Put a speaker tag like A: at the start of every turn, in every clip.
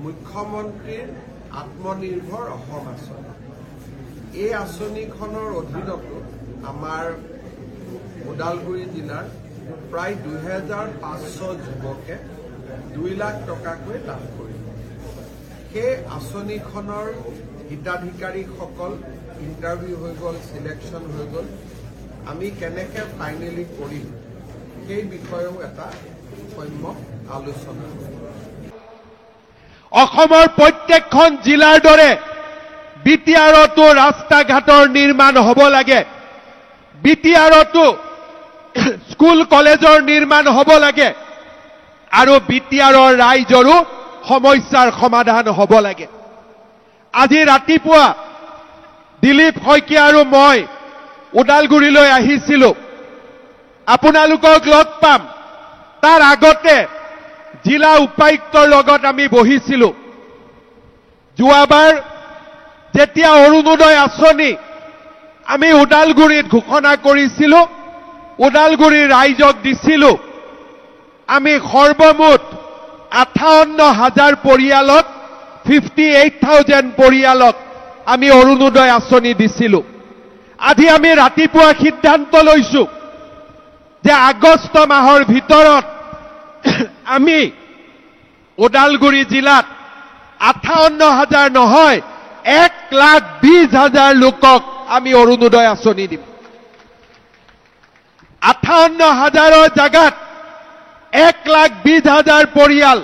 A: মুখ্যমন্ত্ৰীৰ আত্মনিৰ্ভৰ অসম আঁচনি। এই আঁচনিখনৰ অধীনত আমাৰ ওদালগুৰি জিলাৰ প্ৰায় 2500 যুৱকে 2 লাখ টকাকৈ লাভ কৰিব। সেই আঁচনিখনৰ হিতাধিকাৰীসকল ইণ্টাৰভিউ হৈ গ'ল, সিলেকশ্যন হৈ গ'ল। আমি কেনেকৈ ফাইনেলি কৰিম সেই বিষয়েও এটা সম্যক আলোচনা হ'ল।
B: অসমৰ প্ৰত্যেকখন জিলাৰ দৰে বিটিআৰতো ৰাস্তা ঘাটৰ নিৰ্মাণ হ'ব লাগে, বিটিআৰতো স্কুল কলেজৰ নিৰ্মাণ হ'ব লাগে আৰু বিটিআৰৰ ৰাইজৰো সমস্যাৰ সমাধান হ'ব লাগে। আজি ৰাতিপুৱা দিলীপ শইকীয়া আৰু মই ওদালগুৰিলৈ আহিছিলোঁ। আপোনালোকক লগ পাম তাৰ আগতে জিলা উপায়ুক্তৰ লগত আমি বহিছিলোঁ। যোৱাবাৰ যেতিয়া অৰুণোদয় আঁচনি আমি ওদালগুৰিত ঘোষণা কৰিছিলোঁ, ওদালগুৰিৰ ৰাইজক দিছিলোঁ, আমি সৰ্বমুঠ 58,000 পৰিয়ালক 58,000 পৰিয়ালক আমি অৰুণোদয় আঁচনি দিছিলোঁ। আজি আমি ৰাতিপুৱা সিদ্ধান্ত লৈছোঁ যে আগষ্ট মাহৰ ভিতৰত আমি ওদালগুৰি জিলাত 58,000 নহয় 1,20,000 লোকক আমি অৰুণোদয় আঁচনি দিম। 58,000ৰ জাগাত 1,20,000 পৰিয়াল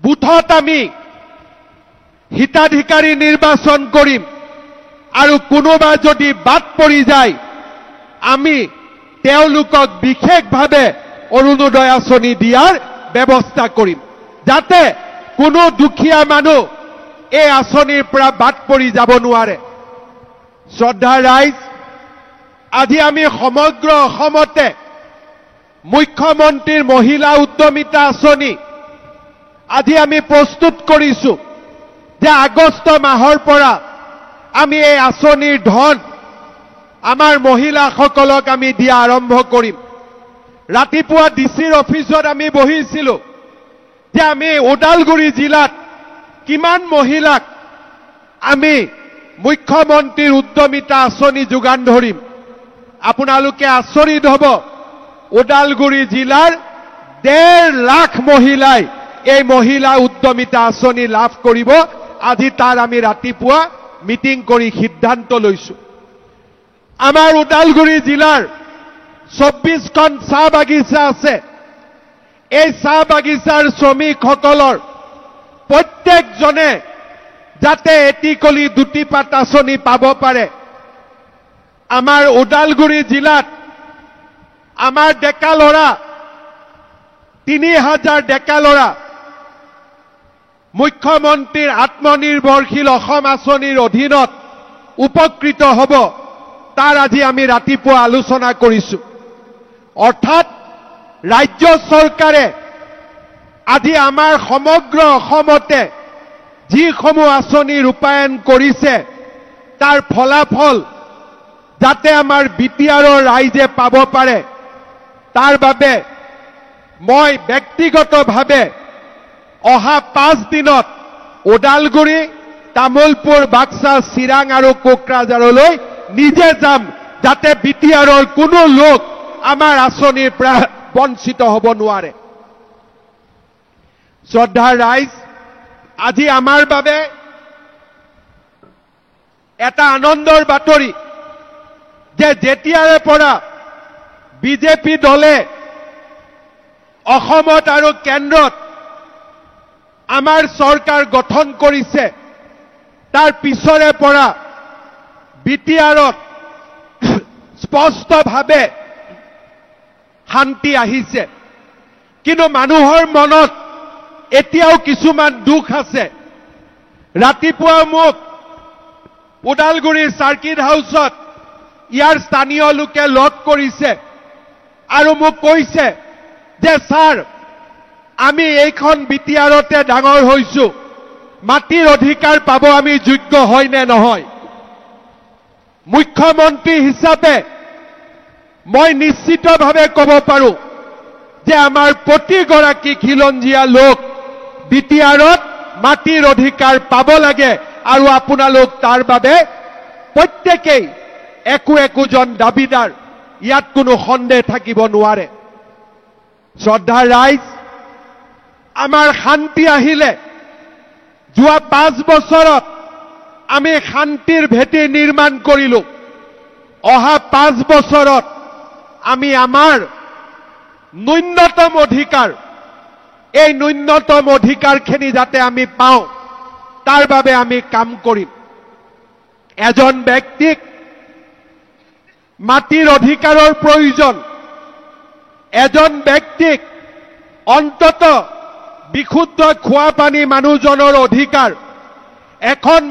B: বুথত আমি হিতাধিকাৰী নিৰ্বাচন কৰিম আৰু কোনোবা যদি বাদ পৰি যায় আমি তেওঁলোকক বিশেষভাৱে অৰুণোদয় আঁচনি দিয়াৰ ব্যৱস্থা কৰিম, যাতে কোনো দুখীয়া মানুহ এই আঁচনিৰ পৰা বাদ পৰি যাব নোৱাৰে। শ্ৰদ্ধাৰ ৰাইজ, আজি আমি সমগ্ৰ অসমতে মুখ্যমন্ত্ৰীৰ মহিলা উদ্যমিতা আঁচনি আজি আমি প্ৰস্তুত কৰিছোঁ যে আগষ্ট মাহৰ পৰা আমি এই আঁচনিৰ ধন আমাৰ মহিলাসকলক আমি দিয়া আৰম্ভ কৰিম। ৰাতিপুৱা ডিচিৰ অফিচত আমি বহিছিলোঁ যে আমি ওদালগুৰি জিলাত কিমান মহিলাক আমি মুখ্যমন্ত্ৰীৰ উদ্যমিতা আঁচনি যোগান ধৰিম। আপোনালোকে আচৰিত হ'ব, ওদালগুৰি জিলাৰ 1.5 লাখ মহিলাই এই মহিলা উদ্যমিতা আঁচনি লাভ কৰিব। আজি তাৰ আমি ৰাতিপুৱা মিটিং কৰি সিদ্ধান্ত লৈছোঁ। আমাৰ ওদালগুৰি জিলাৰ 24খন চাহ বাগিচা আছে। এই চাহ বাগিচাৰ শ্ৰমিকসকলৰ প্ৰত্যেকজনে যাতে এটিকলি দুটিপাত আঁচনি পাব পাৰে। আমাৰ ওদালগুৰি জিলাত আমাৰ ডেকা ল'ৰা 3,000 ডেকা ল'ৰা মুখ্যমন্ত্ৰীৰ আত্মনিৰ্ভৰশীল অসম আঁচনিৰ অধীনত উপকৃত হ'ব। তাৰ আজি আমি ৰাতিপুৱা আলোচনা কৰিছোঁ। অৰ্থাৎ ৰাজ্য চৰকাৰে আজি আমাৰ সমগ্ৰ অসমতে যিসমূহ আঁচনি ৰূপায়ণ কৰিছে তাৰ ফলাফল যাতে আমাৰ বিটিআৰৰ ৰাইজে পাব পাৰে, তাৰ বাবে মই ব্যক্তিগতভাৱে অহা 5 দিনত ওদালগুৰি, তামুলপুৰ, বাক্সা, চিৰাং আৰু কোকৰাঝাৰলৈ নিজে যাম, যাতে বিটিআৰৰ কোনো লোক আমাৰ আঁচনিৰ পৰা বঞ্চিত হ'ব নোৱাৰে। শ্ৰদ্ধাৰ ৰাইজ, আজি আমাৰ বাবে এটা আনন্দৰ বাতৰি যে যেতিয়াৰে পৰা বিজেপি দলে অসমত আৰু কেন্দ্ৰত আমাৰ চৰকাৰ গঠন কৰিছে, তাৰ পিছৰে পৰা বিটিআৰত স্পষ্টভাৱে শান্তি আহিছে। কিন্তু মানুহৰ মনত এতিয়াও কিছুমান দুখ আছে। ৰাতিপুৱা মোক ওদালগুৰিৰ চাৰ্কিট হাউচত ইয়াৰ স্থানীয় লোকে লগ কৰিছে আৰু মোক কৈছে যে ছাৰ, আমি এইখন বিটিআৰতে ডাঙৰ হৈছোঁ, মাটিৰ অধিকাৰ পাব আমি যোগ্য হয় নে নহয়। মুখ্যমন্ত্ৰী হিচাপে মই নিশ্চিতভাৱে ক'ব পাৰোঁ যে আমাৰ প্ৰতিগৰাকী খিলঞ্জীয়া লোক বিটিআৰত মাটিৰ অধিকাৰ পাব লাগে আৰু আপোনালোক তাৰ বাবে প্ৰত্যেকেই একোজন দাবীদাৰ ইয়াত কোনো সন্দেহ থাকিব নোৱাৰে শ্ৰদ্ধাৰ ৰাইজ আমাৰ শান্তি আহিলে যোৱা 5 বছৰত আমি শান্তিৰ ভেটি নিৰ্মাণ কৰিলো অহা 5 বছৰত আমি আমাৰ ন্যূনতম অধিকাৰ এই ন্যূনতম অধিকাৰখিনি যাতে আমি পাওঁ তাৰ বাবে আমি কাম কৰিম এজন ব্যক্তিক মাটিৰ অধিকাৰৰ প্ৰয়োজন এজন ব্যক্তিক অন্তত বিশুদ্ধ খোৱা পানী মানুহজনৰ অধিকাৰ এখন